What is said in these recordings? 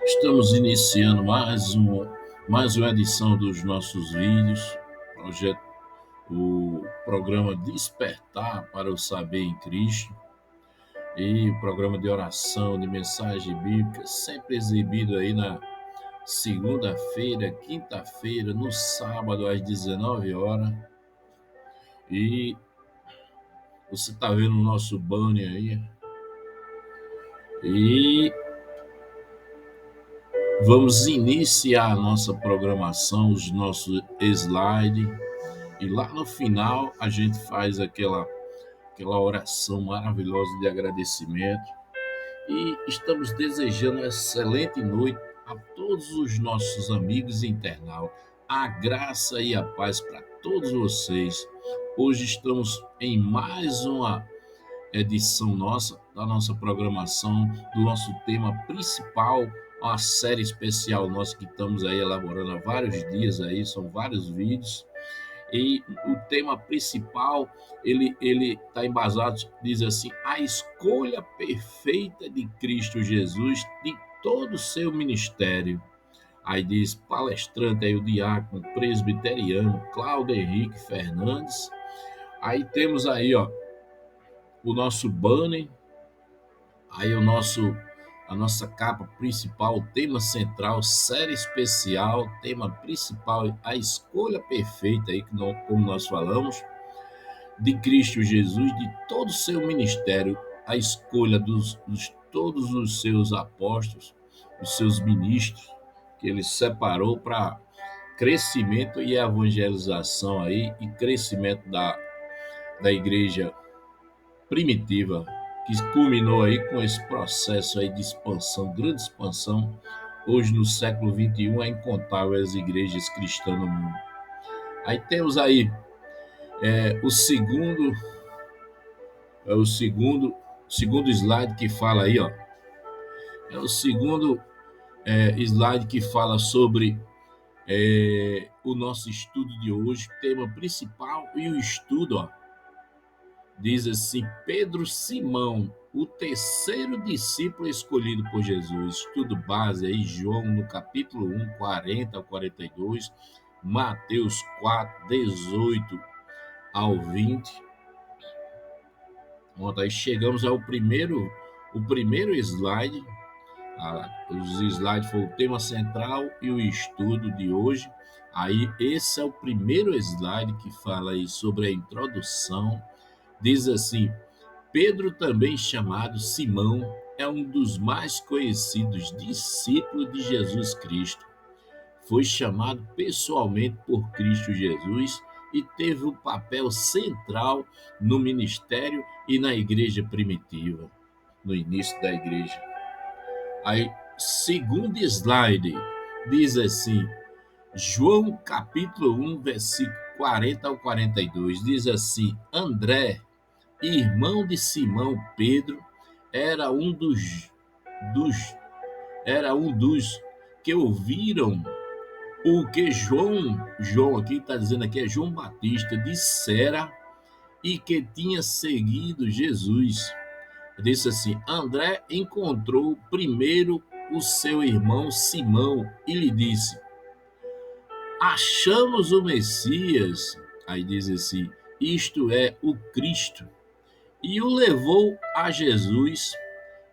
Estamos iniciando mais uma edição dos nossos vídeos, projeto, o programa Despertar para o Saber em Cristo e o programa de oração, de mensagem bíblica, sempre exibido aí na segunda-feira, quinta-feira, no sábado às 19 horas. E você está vendo o nosso banner aí. E vamos iniciar a nossa programação, os nossos slides. E lá no final a gente faz aquela oração maravilhosa de agradecimento. E estamos desejando uma excelente noite a todos os nossos amigos internautas. A graça e a paz para todos vocês. Hoje estamos em mais uma edição da nossa programação, do nosso tema principal, uma série especial nossa que estamos aí elaborando há vários dias aí, são vários vídeos. E o tema principal, ele está embasado, diz assim, a escolha perfeita de Cristo Jesus de todo o seu ministério. Aí diz, palestrante aí o diácono presbiteriano Cláudio Henrique Fernandes. Aí temos aí, ó, o nosso banner, aí a nossa capa principal, tema central, série especial, tema principal, a escolha perfeita aí, como nós falamos, de Cristo Jesus, de todo o seu ministério, a escolha de todos os seus apóstolos, os seus ministros, que ele separou para crescimento e evangelização aí, e crescimento da igreja primitiva, que culminou aí com esse processo aí de expansão, grande expansão, hoje no século XXI, é incontável as igrejas cristãs no mundo. Aí temos aí o segundo slide que fala aí, ó. É o segundo slide que fala sobre o nosso estudo de hoje, tema principal, e o estudo, ó, diz assim, Pedro Simão, o terceiro discípulo escolhido por Jesus. Estudo base aí, João no capítulo 1, 40 ao 42, Mateus 4, 18 ao 20. Pronto, aí chegamos o primeiro slide. Os slides foram o tema central e o estudo de hoje. Aí esse é o primeiro slide que fala aí sobre a introdução. Diz assim, Pedro, também chamado Simão, é um dos mais conhecidos discípulos de Jesus Cristo. Foi chamado pessoalmente por Cristo Jesus e teve um papel central no ministério e na igreja primitiva, no início da igreja. Aí, segundo slide, diz assim, João capítulo 1, versículo 40 ao 42, diz assim, André, irmão de Simão Pedro, era dos era um dos que ouviram o que João aqui está dizendo aqui é João Batista, dissera e que tinha seguido Jesus. Disse assim, André encontrou primeiro o seu irmão Simão e lhe disse, achamos o Messias, aí diz assim, isto é o Cristo, e o levou a Jesus.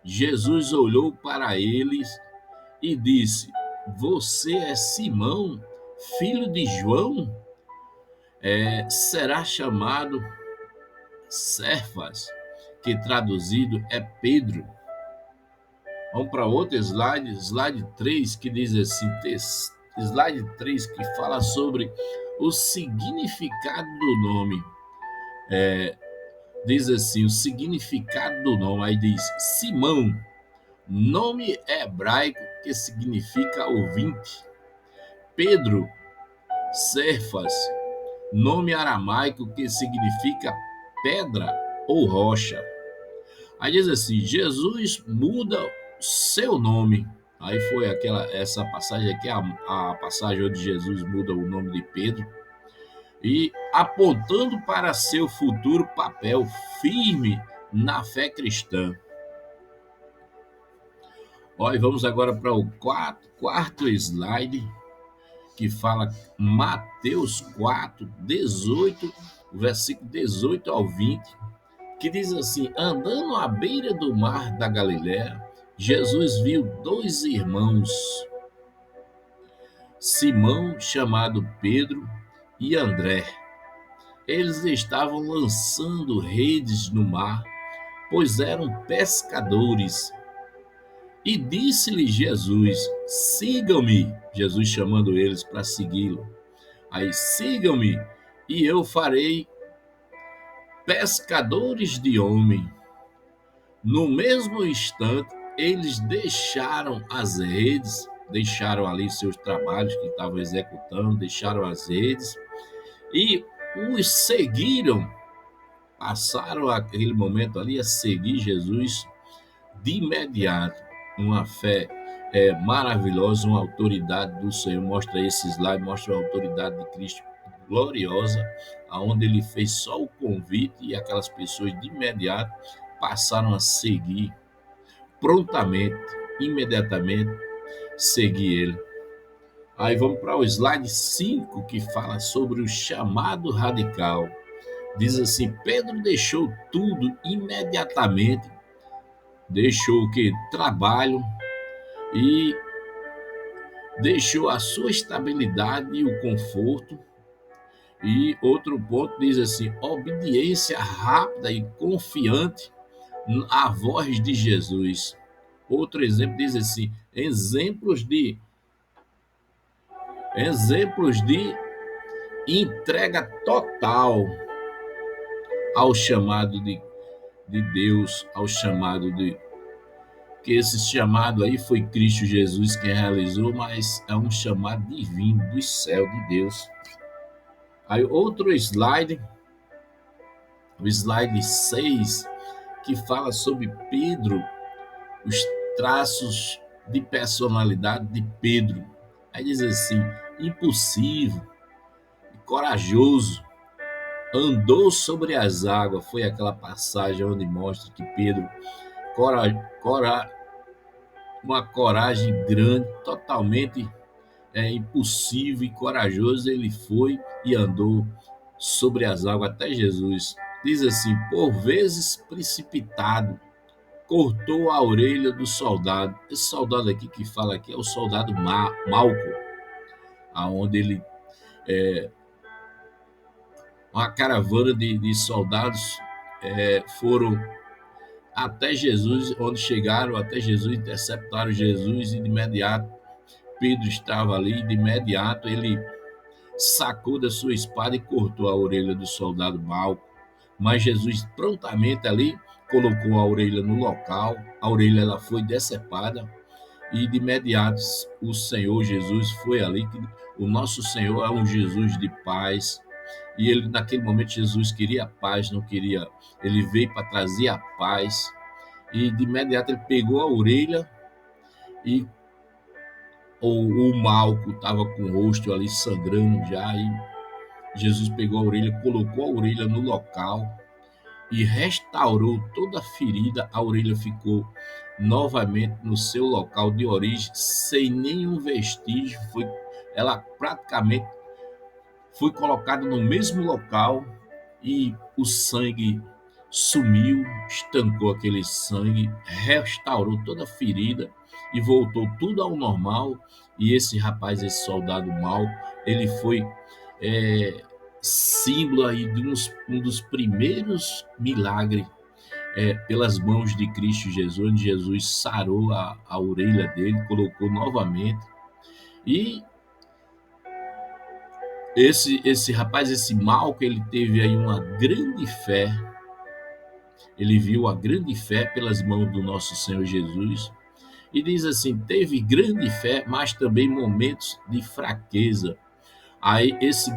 Jesus olhou para eles e disse, você é Simão, filho de João? Será chamado Cefas, que traduzido é Pedro. Vamos para outro slide 3, que diz assim, slide 3, que fala sobre o significado do nome. Diz assim, o significado do nome, aí diz Simão, nome hebraico que significa ouvinte. Pedro, Cefas, nome aramaico que significa pedra ou rocha. Aí diz assim, Jesus muda seu nome. Aí foi essa passagem aqui, a passagem onde Jesus muda o nome de Pedro. E apontando para seu futuro papel firme na fé cristã. Olha, vamos agora para o quarto slide, que fala Mateus 4, 18, versículo 18 ao 20, que diz assim: andando à beira do mar da Galiléia, Jesus viu dois irmãos, Simão, chamado Pedro, e André. Eles estavam lançando redes no mar, pois eram pescadores. E disse-lhe Jesus: sigam-me. Jesus chamando eles para segui-lo. Aí, sigam-me, e eu farei pescadores de homem. No mesmo instante, eles deixaram as redes, deixaram ali seus trabalhos que estavam executando, deixaram as redes e os seguiram. Passaram aquele momento ali a seguir Jesus de imediato. Uma fé maravilhosa, uma autoridade do Senhor. Mostra esse slide, mostra a autoridade de Cristo gloriosa, aonde ele fez só o convite e aquelas pessoas de imediato passaram a seguir prontamente, imediatamente, seguir ele. Aí vamos para o slide 5, que fala sobre o chamado radical. Diz assim: Pedro deixou tudo imediatamente, deixou o que? Trabalho, e deixou a sua estabilidade e o conforto. E outro ponto diz assim: obediência rápida e confiante à voz de Jesus. Outro exemplo diz assim: exemplos de entrega total ao chamado de Deus, ao chamado de que esse chamado aí foi Cristo Jesus quem realizou, mas é um chamado divino do céu de Deus. Aí outro slide, o slide 6, que fala sobre Pedro, os traços de personalidade de Pedro. Aí diz assim: impulsivo, corajoso, andou sobre as águas. Foi aquela passagem onde mostra que Pedro, cora, cora, uma coragem grande, totalmente impulsivo e corajoso, ele foi e andou sobre as águas até Jesus. Diz assim: por vezes precipitado, cortou a orelha do soldado. Esse soldado aqui que fala aqui é o soldado Malco, aonde ele uma caravana de soldados foram até Jesus, onde chegaram até Jesus, interceptaram Jesus e de imediato Pedro estava ali, de imediato ele sacou da sua espada e cortou a orelha do soldado Malco. Mas Jesus prontamente ali colocou a orelha no local, a orelha ela foi decepada e de imediato o Senhor Jesus foi ali. O nosso Senhor é um Jesus de paz, e ele naquele momento Jesus queria paz, não queria, ele veio para trazer a paz, e de imediato ele pegou a orelha e o Malco estava com o rosto ali sangrando já, e Jesus pegou a orelha, colocou a orelha no local e restaurou toda a ferida. A orelha ficou novamente no seu local de origem, sem nenhum vestígio. Ela praticamente foi colocada no mesmo local e o sangue sumiu, estancou aquele sangue, restaurou toda a ferida e voltou tudo ao normal. E esse rapaz, esse soldado mau, ele foi é, símbolo aí de um dos primeiros milagres pelas mãos de Cristo Jesus, onde Jesus sarou a orelha dele, colocou novamente. E esse rapaz, esse Malco, ele teve aí uma grande fé, ele viu a grande fé pelas mãos do nosso Senhor Jesus, e diz assim: teve grande fé, mas também momentos de fraqueza. Aí esse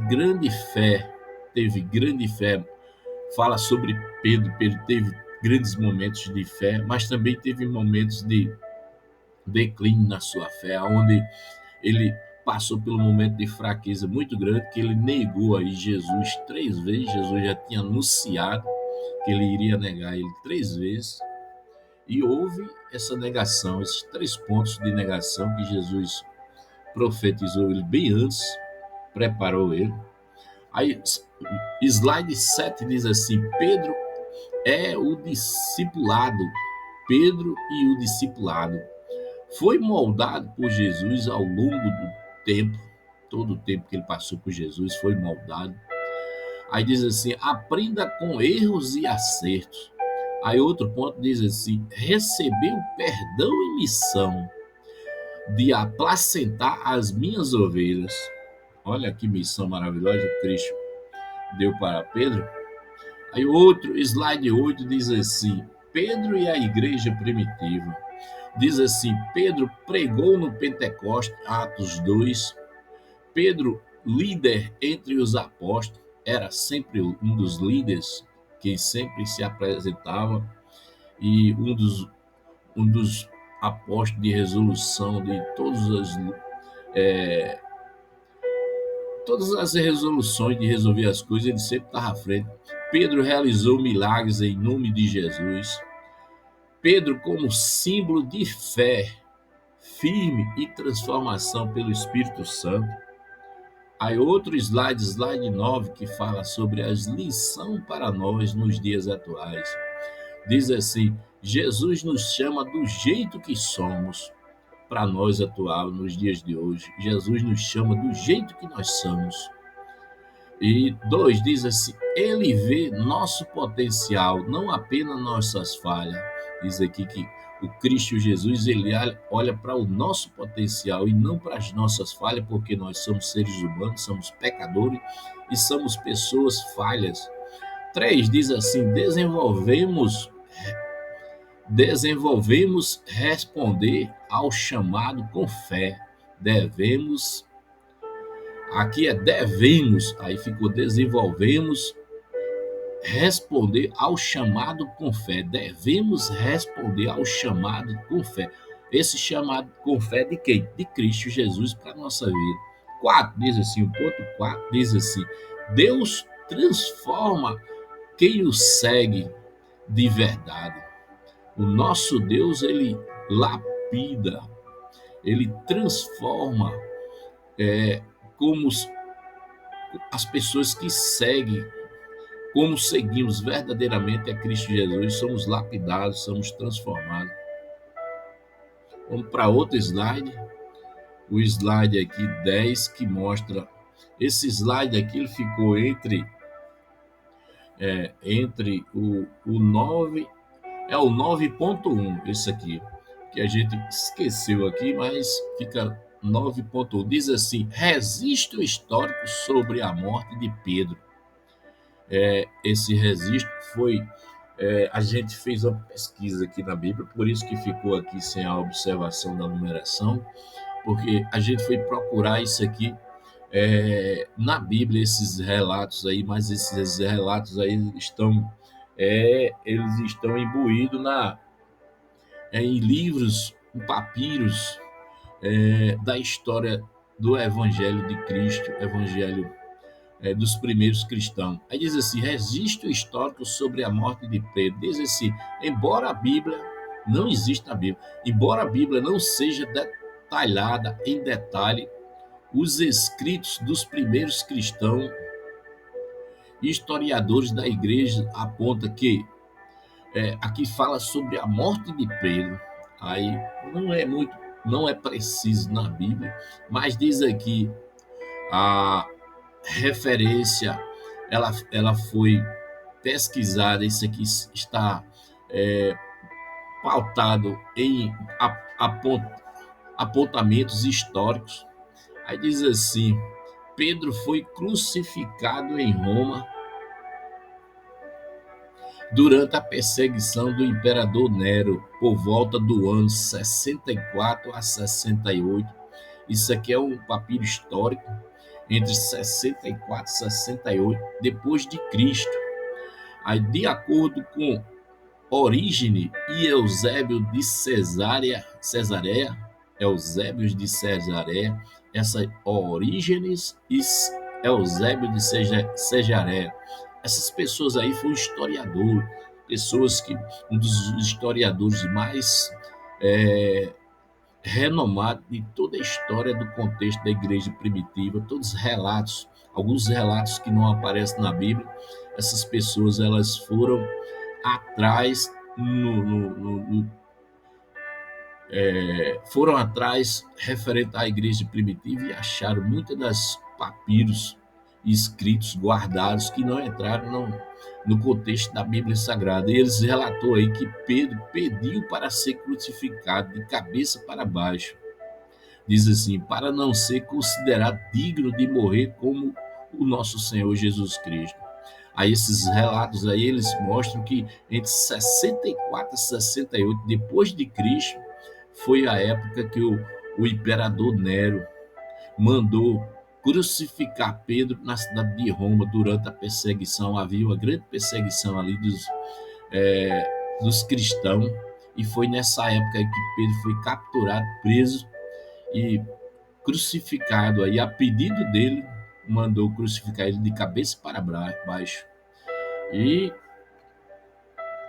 teve grande fé, fala sobre Pedro. Pedro teve grandes momentos de fé, mas também teve momentos de declínio na sua fé, onde ele passou pelo momento de fraqueza muito grande, que ele negou aí Jesus 3 vezes. Jesus já tinha anunciado que ele iria negar ele 3 vezes. E houve essa negação, esses 3 pontos de negação que Jesus profetizou ele bem antes, preparou ele. Aí, slide 7 diz assim: Pedro é o discipulado. Pedro e o discipulado. Foi moldado por Jesus ao longo do tempo, todo o tempo que ele passou por Jesus foi moldado. Aí diz assim: aprenda com erros e acertos. Aí outro ponto diz assim: recebeu perdão e missão de aplacentar as minhas ovelhas. Olha que missão maravilhosa que Cristo deu para Pedro. Aí outro, slide 8, diz assim: Pedro e a igreja primitiva. Diz assim: Pedro pregou no Pentecoste, Atos 2. Pedro, líder entre os apóstolos, era sempre um dos líderes que sempre se apresentava e um dos apóstolos de resolução de todas as resoluções de resolver as coisas, ele sempre estava à frente. Pedro realizou milagres em nome de Jesus. Pedro, como símbolo de fé firme e transformação pelo Espírito Santo. Aí outro slide 9, que fala sobre as lições para nós nos dias atuais. Diz assim: Jesus nos chama do jeito que somos para nós atual, nos dias de hoje. Jesus nos chama do jeito que nós somos. E 2 diz assim: ele vê nosso potencial, não apenas nossas falhas. Diz aqui que o Cristo Jesus, ele olha para o nosso potencial e não para as nossas falhas, porque nós somos seres humanos, somos pecadores e somos pessoas falhas. 3 diz assim: desenvolvemos responder ao chamado com fé. Aqui é devemos, aí ficou desenvolvemos responder ao chamado com fé. Devemos responder ao chamado com fé. Esse chamado com fé de quem? De Cristo Jesus para a nossa vida. 4 diz assim, o ponto 4 diz assim: Deus transforma quem o segue de verdade. O nosso Deus, ele lapida, ele transforma como as pessoas que seguem, como seguimos verdadeiramente a Cristo Jesus, somos lapidados, somos transformados. Vamos para outro slide, o slide aqui 10, que mostra, esse slide aqui ele ficou entre o 9, o 9.1, esse aqui, que a gente esqueceu aqui, mas fica 9.1, diz assim: registro histórico sobre a morte de Pedro. Esse registro foi, a gente fez uma pesquisa aqui na Bíblia, por isso que ficou aqui sem a observação da numeração, porque a gente foi procurar isso aqui na Bíblia, esses relatos aí, mas esses relatos aí eles estão imbuídos em livros, em papiros da história do Evangelho de Cristo, Evangelho dos primeiros cristãos. Aí diz assim: registro histórico sobre a morte de Pedro. Diz assim: embora a Bíblia não exista na Bíblia, embora a Bíblia não seja detalhada em detalhe, os escritos dos primeiros cristãos e historiadores da igreja apontam que aqui fala sobre a morte de Pedro. Aí não é preciso na Bíblia, mas diz aqui a referência, ela foi pesquisada, isso aqui está pautado em apontamentos históricos. Aí diz assim: Pedro foi crucificado em Roma durante a perseguição do imperador Nero, por volta do ano 64 a 68. Isso aqui é um papiro histórico entre 64 e 68 depois de Cristo. Aí, de acordo com Orígenes e Eusébio de Cesareia, essa Orígenes e Eusébio de Cesareia, essas pessoas aí foram historiadores, pessoas que, um dos historiadores mais é, renomados de toda a história do contexto da igreja primitiva, todos os relatos, alguns relatos que não aparecem na Bíblia, essas pessoas elas foram atrás foram atrás referente à igreja primitiva e acharam muitas das papiros e escritos guardados que não entraram no contexto da Bíblia Sagrada. E eles relatou aí que Pedro pediu para ser crucificado de cabeça para baixo. Diz assim, para não ser considerado digno de morrer como o nosso Senhor Jesus Cristo. Aí esses relatos aí, eles mostram que entre 64 e 68 depois de Cristo, foi a época que o imperador Nero mandou crucificar Pedro na cidade de Roma durante a perseguição. Havia uma grande perseguição ali dos cristãos, e foi nessa época que Pedro foi capturado, preso e crucificado. Aí, a pedido dele, mandou crucificar ele de cabeça para baixo. E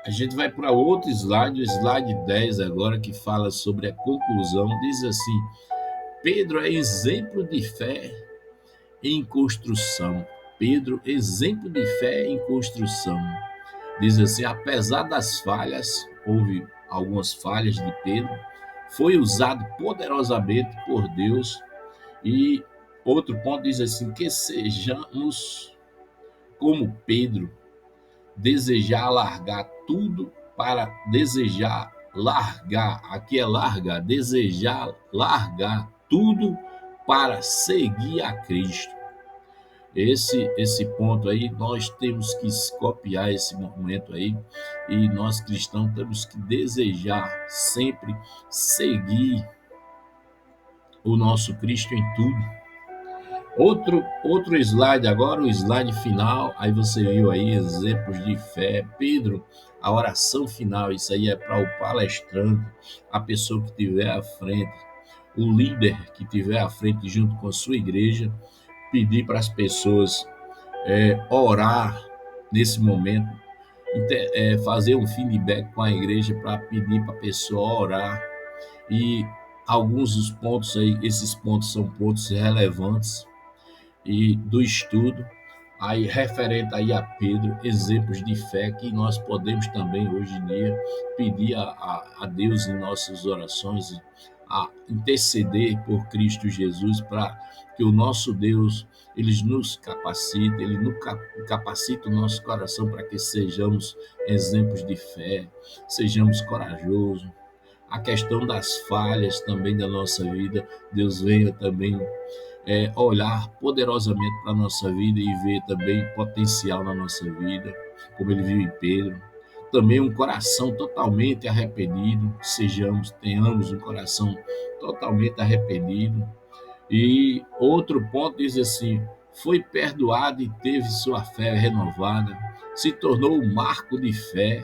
a gente vai para outro slide, o slide 10 agora, que fala sobre a conclusão. Diz assim: Pedro é exemplo de fé em construção. Pedro, exemplo de fé em construção. Diz assim: apesar das falhas, houve algumas falhas de Pedro, foi usado poderosamente por Deus. E outro ponto diz assim: que sejamos como Pedro, desejar largar tudo para desejar largar, aqui é largar, desejar largar tudo para seguir a Cristo. Esse ponto aí, nós temos que copiar esse momento aí, e nós cristãos temos que desejar sempre seguir o nosso Cristo em tudo. Outro slide agora, o slide final. Aí você viu aí exemplos de fé. Pedro, a oração final, isso aí é para o palestrante, a pessoa que estiver à frente, o líder que estiver à frente junto com a sua igreja, pedir para as pessoas orar nesse momento, fazer um feedback com a igreja para pedir para a pessoa orar. E alguns dos pontos aí, esses pontos são pontos relevantes e do estudo, aí referente aí a Pedro, exemplos de fé que nós podemos também hoje em dia pedir a Deus em nossas orações, a interceder por Cristo Jesus, para que o nosso Deus ele nos capacite, ele capacita o nosso coração para que sejamos exemplos de fé, sejamos corajosos. A questão das falhas também da nossa vida, Deus venha também olhar poderosamente para a nossa vida e ver também potencial na nossa vida, como ele viu em Pedro. Também um coração totalmente arrependido, tenhamos um coração totalmente arrependido. E outro ponto diz assim: foi perdoado e teve sua fé renovada, se tornou um marco de fé.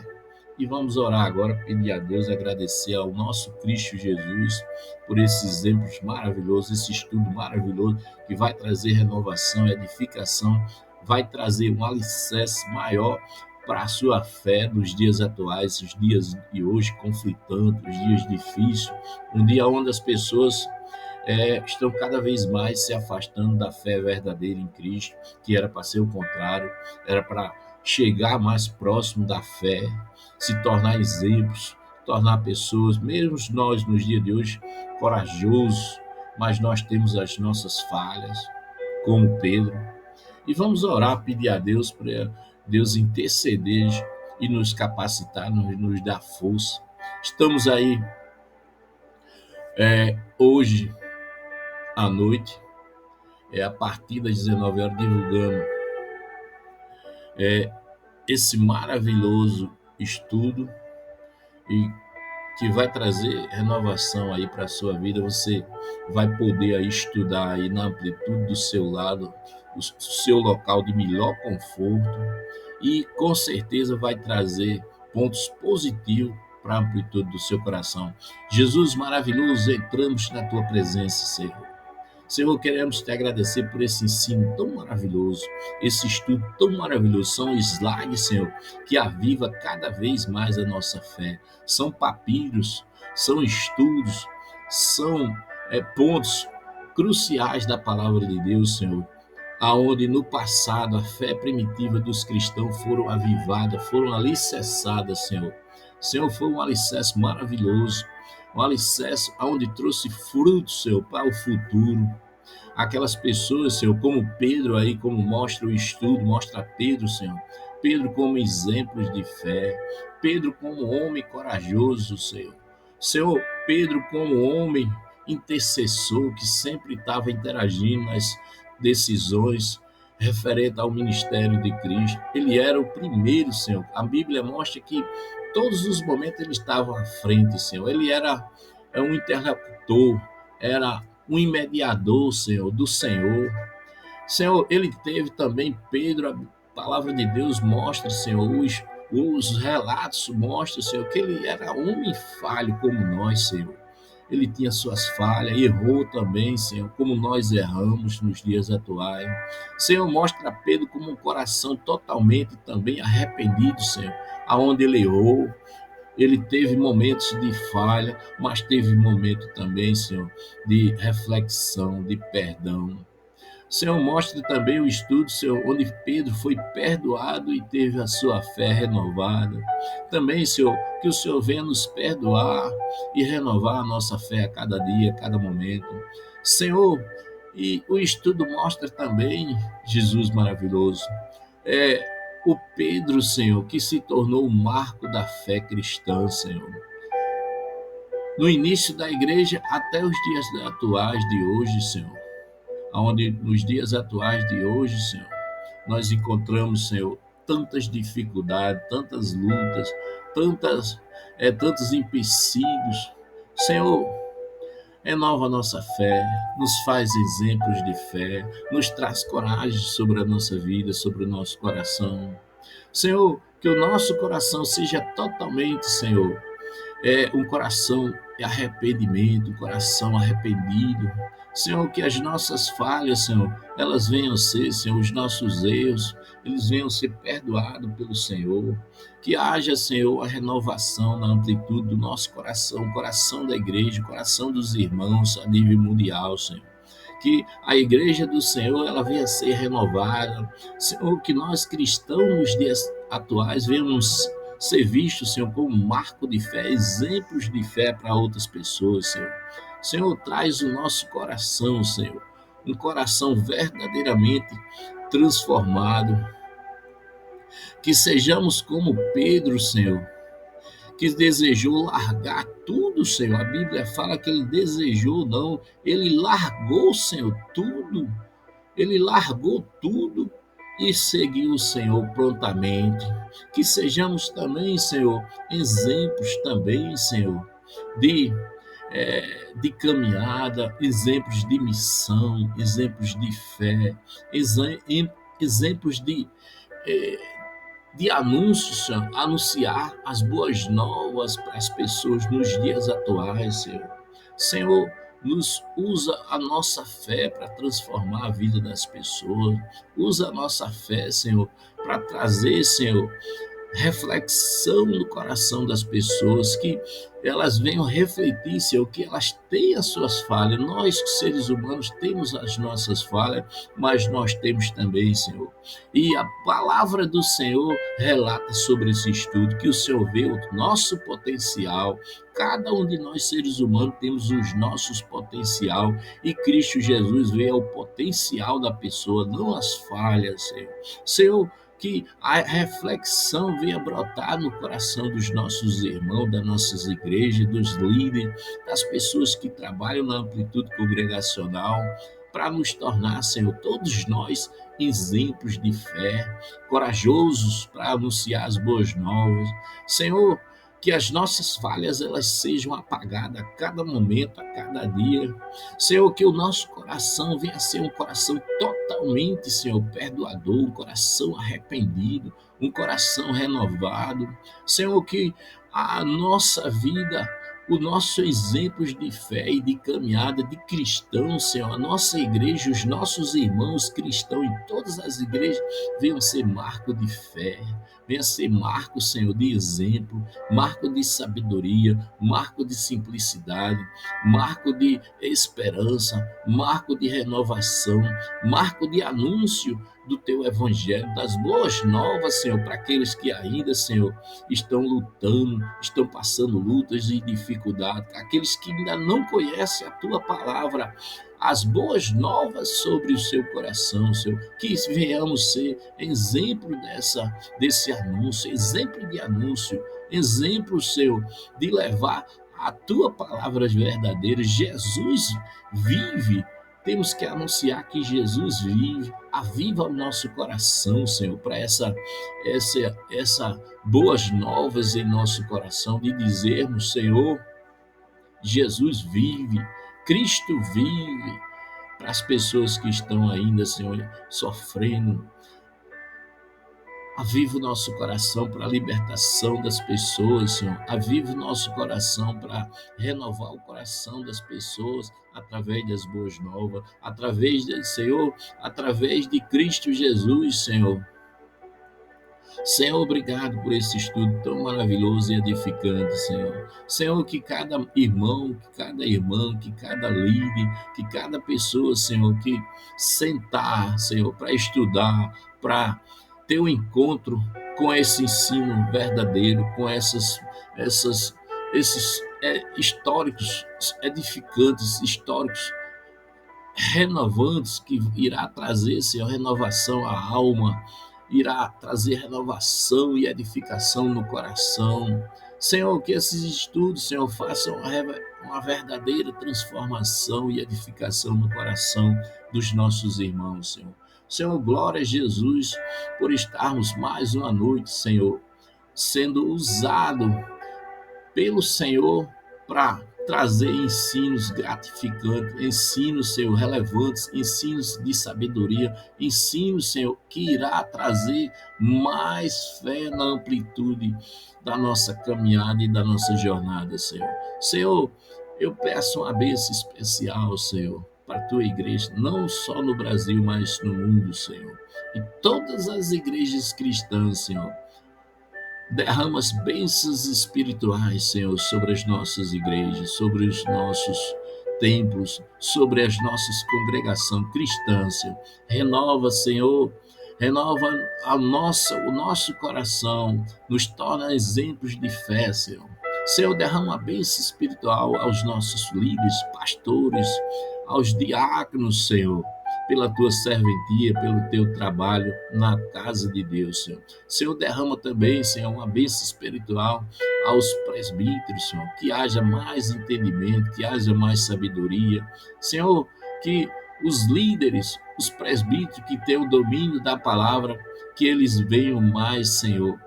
E vamos orar agora, pedir a Deus, agradecer ao nosso Cristo Jesus por esses exemplos maravilhosos, esse estudo maravilhoso que vai trazer renovação, edificação, vai trazer um alicerce maior para a sua fé nos dias atuais, os dias de hoje conflitantes, os dias difíceis, um dia onde as pessoas estão cada vez mais se afastando da fé verdadeira em Cristo, que era para ser o contrário, era para chegar mais próximo da fé, se tornar exemplos, tornar pessoas, mesmo nós nos dias de hoje, corajosos, mas nós temos as nossas falhas, como Pedro. E vamos orar, pedir a Deus para Deus interceder e nos capacitar, nos dar força. Estamos aí hoje à noite, a partir das 19 horas, divulgando esse maravilhoso estudo e que vai trazer renovação aí para a sua vida. Você vai poder aí estudar aí na amplitude do seu lado, o seu local de melhor conforto, e com certeza vai trazer pontos positivos para a amplitude do seu coração. Jesus maravilhoso, entramos na tua presença, Senhor. Senhor, queremos te agradecer por esse ensino tão maravilhoso, esse estudo tão maravilhoso. São slides, Senhor, que aviva cada vez mais a nossa fé. São papiros, são estudos, são pontos cruciais da palavra de Deus, Senhor, aonde no passado a fé primitiva dos cristãos foram avivadas, foram alicerçadas, Senhor. Senhor, foi um alicerce maravilhoso, um alicerce onde trouxe frutos, Senhor, para o futuro. Aquelas pessoas, Senhor, como Pedro aí, como mostra o estudo, mostra Pedro, Senhor. Pedro como exemplos de fé, Pedro como homem corajoso, Senhor. Senhor, Pedro como homem intercessor que sempre estava interagindo nas decisões referente ao ministério de Cristo. Ele era o primeiro, Senhor. A Bíblia mostra que todos os momentos ele estava à frente, Senhor. Ele era um interlocutor, era um mediador, Senhor, do Senhor. Senhor, ele teve também Pedro, a palavra de Deus mostra, Senhor, os relatos mostram, Senhor, que ele era homem falho como nós, Senhor. Ele tinha suas falhas, errou também, Senhor, como nós erramos nos dias atuais. Senhor, mostra Pedro como um coração totalmente também arrependido, Senhor, aonde ele errou. Ele teve momentos de falha, mas teve momento também, Senhor, de reflexão, de perdão. Senhor, mostre também o estudo, Senhor, onde Pedro foi perdoado e teve a sua fé renovada. Também, Senhor, que o Senhor venha nos perdoar e renovar a nossa fé a cada dia, a cada momento. Senhor, e o estudo mostra também, Jesus maravilhoso, o Pedro, Senhor, que se tornou o marco da fé cristã, Senhor. No início da igreja até os dias atuais de hoje, Senhor, onde nos dias atuais de hoje, Senhor, nós encontramos, Senhor, tantas dificuldades, tantas lutas, tantos empecilhos. Senhor, renova a nossa fé, nos faz exemplos de fé, nos traz coragem sobre a nossa vida, sobre o nosso coração. Senhor, que o nosso coração seja totalmente, Senhor, um coração de arrependimento, um coração arrependido. Senhor, que as nossas falhas, Senhor, elas venham ser, Senhor, os nossos erros, eles venham ser perdoados pelo Senhor. Que haja, Senhor, a renovação na amplitude do nosso coração, o coração da igreja, o coração dos irmãos a nível mundial, Senhor. Que a igreja do Senhor ela venha a ser renovada. Senhor, que nós cristãos nos dias atuais venhamos ser vistos, Senhor, como marco de fé, exemplos de fé para outras pessoas, Senhor. Senhor, traz o nosso coração, Senhor, um coração verdadeiramente transformado. Que sejamos como Pedro, Senhor, que desejou largar tudo, Senhor. A Bíblia fala que ele desejou, não, ele largou, Senhor, tudo. Ele largou tudo e seguiu o Senhor prontamente. Que sejamos também, Senhor, exemplos também, Senhor, de caminhada, exemplos de missão, exemplos de fé, exemplos de anúncios, Senhor, anunciar as boas novas para as pessoas nos dias atuais, Senhor. Senhor, nos usa a nossa fé para transformar a vida das pessoas. Usa a nossa fé, Senhor, para trazer, Senhor, reflexão no coração das pessoas, que elas venham refletir, Senhor, que elas têm as suas falhas. Nós, seres humanos, temos as nossas falhas, mas nós temos também, Senhor. E a palavra do Senhor relata sobre esse estudo, que o Senhor vê o nosso potencial. Cada um de nós, seres humanos, temos os nossos potencial, e Cristo Jesus vê o potencial da pessoa, não as falhas, Senhor. Senhor, que a reflexão venha brotar no coração dos nossos irmãos, das nossas igrejas, dos líderes, das pessoas que trabalham na amplitude congregacional, para nos tornar, Senhor, todos nós exemplos de fé, corajosos para anunciar as boas novas. Senhor, que as nossas falhas elas sejam apagadas a cada momento, a cada dia. Senhor, que o nosso coração venha a ser um coração totalmente, Senhor, perdoador, um coração arrependido, um coração renovado. Senhor, que a nossa vida o nosso exemplo de fé e de caminhada de cristãos, Senhor. A nossa igreja, os nossos irmãos cristãos em todas as igrejas venham ser marco de fé, venha ser marco, Senhor, de exemplo, marco de sabedoria, marco de simplicidade, marco de esperança, marco de renovação, marco de anúncio do teu evangelho, das boas novas, Senhor, para aqueles que ainda, Senhor, estão lutando, estão passando lutas e dificuldades, aqueles que ainda não conhecem a tua palavra, as boas novas sobre o seu coração, Senhor, que venhamos ser exemplo desse anúncio, exemplo de anúncio, exemplo, Senhor, de levar a tua palavra verdadeira. Jesus vive. Temos que anunciar que Jesus vive, aviva o nosso coração, Senhor, para essa boas novas em nosso coração, de dizermos, Senhor, Jesus vive, Cristo vive, para as pessoas que estão ainda, Senhor, sofrendo. Aviva o nosso coração para a libertação das pessoas, Senhor. Aviva o nosso coração para renovar o coração das pessoas através das boas novas, através de, Senhor, através de Cristo Jesus, Senhor. Senhor, obrigado por esse estudo tão maravilhoso e edificante, Senhor. Senhor, que cada irmão, que cada irmã, que cada líder, que cada pessoa, Senhor, que sentar, Senhor, para estudar, para ter um encontro com esse ensino verdadeiro, com esses históricos, edificantes, históricos renovantes, que irá trazer, Senhor, renovação à alma, irá trazer renovação e edificação no coração. Senhor, que esses estudos, Senhor, façam uma verdadeira transformação e edificação no coração dos nossos irmãos, Senhor. Senhor, glória a Jesus por estarmos mais uma noite, Senhor, sendo usado pelo Senhor para trazer ensinos gratificantes, ensinos, Senhor, relevantes, ensinos de sabedoria, ensinos, Senhor, que irá trazer mais fé na amplitude da nossa caminhada e da nossa jornada, Senhor. Senhor, eu peço uma bênção especial, Senhor, para a tua igreja, não só no Brasil, mas no mundo, Senhor. E todas as igrejas cristãs, Senhor, derrama as bênçãos espirituais, Senhor, sobre as nossas igrejas, sobre os nossos templos, sobre as nossas congregações cristãs, Senhor. Renova, Senhor, renova o nosso coração, nos torna exemplos de fé, Senhor. Senhor, derrama a bênção espiritual aos nossos líderes, pastores, aos diáconos, Senhor, pela tua serventia, pelo teu trabalho na casa de Deus, Senhor. Senhor, derrama também, Senhor, uma bênção espiritual aos presbíteros, Senhor, que haja mais entendimento, que haja mais sabedoria. Senhor, que os líderes, os presbíteros que têm o domínio da palavra, que eles venham mais, Senhor,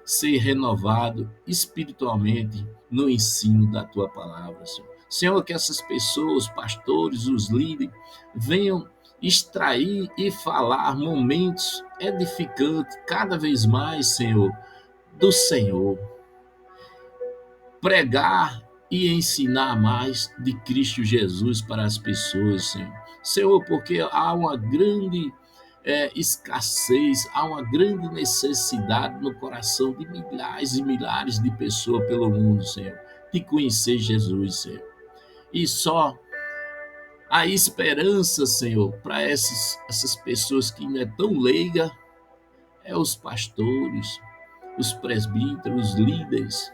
ser renovado espiritualmente no ensino da tua palavra, Senhor. Senhor, que essas pessoas, pastores, os líderes, venham extrair e falar momentos edificantes cada vez mais, Senhor, do Senhor. Pregar e ensinar mais de Cristo Jesus para as pessoas, Senhor. Senhor, porque há uma grande escassez, há uma grande necessidade no coração de milhares e milhares de pessoas pelo mundo, Senhor, de conhecer Jesus, Senhor. E só a esperança, Senhor, para essas pessoas que ainda é tão leiga, é os pastores, os presbíteros, os líderes,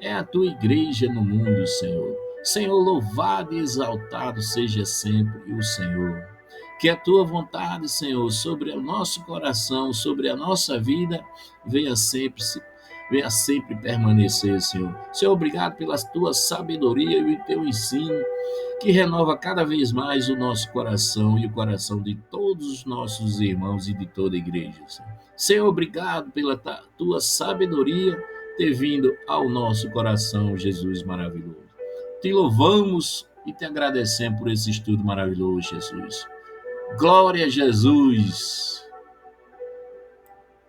é a tua igreja no mundo, Senhor. Senhor, louvado e exaltado seja sempre o Senhor. Que a tua vontade, Senhor, sobre o nosso coração, sobre a nossa vida, venha sempre permanecer, Senhor. Senhor, obrigado pela tua sabedoria e o teu ensino, que renova cada vez mais o nosso coração e o coração de todos os nossos irmãos e de toda a igreja. Senhor, obrigado pela tua sabedoria ter vindo ao nosso coração, Jesus maravilhoso. Te louvamos e te agradecemos por esse estudo maravilhoso, Jesus. Glória a Jesus!